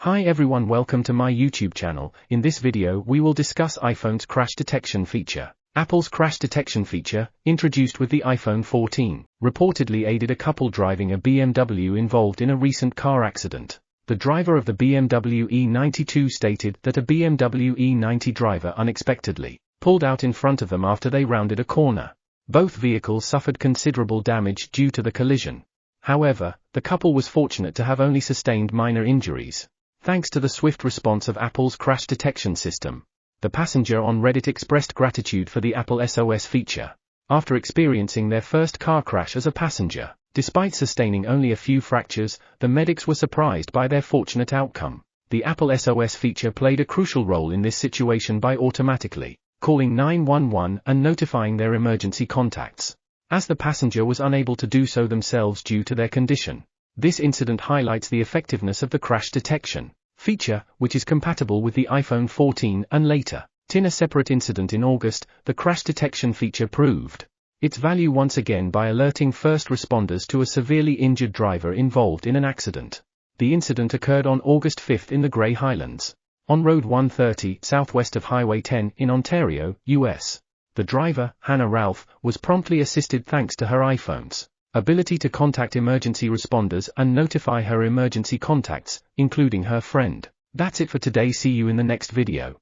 Hi everyone, welcome to my YouTube channel. In this video we will discuss iPhone's crash detection feature. Apple's crash detection feature, introduced with the iPhone 14, reportedly aided a couple driving a BMW involved in a recent car accident. The driver of the BMW E92 stated that a BMW E90 driver unexpectedly pulled out in front of them after they rounded a corner. Both vehicles suffered considerable damage due to the collision. However, the couple was fortunate to have only sustained minor injuries, thanks to the swift response of Apple's crash detection system. The passenger on Reddit expressed gratitude for the Apple SOS feature, after experiencing their first car crash as a passenger. Despite sustaining only a few fractures, the medics were surprised by their fortunate outcome. The Apple SOS feature played a crucial role in this situation by automatically calling 911 and notifying their emergency contacts, as the passenger was unable to do so themselves due to their condition. This incident highlights the effectiveness of the crash detection feature, which is compatible with the iPhone 14 and later. In a separate incident in August, the crash detection feature proved its value once again by alerting first responders to a severely injured driver involved in an accident. The incident occurred on August 5 in the Grey Highlands, on Road 130 southwest of Highway 10 in Ontario, US. The driver, Hannah Ralph, was promptly assisted thanks to her iPhone's ability to contact emergency responders and notify her emergency contacts, including her friend. That's it for today. See you in the next video.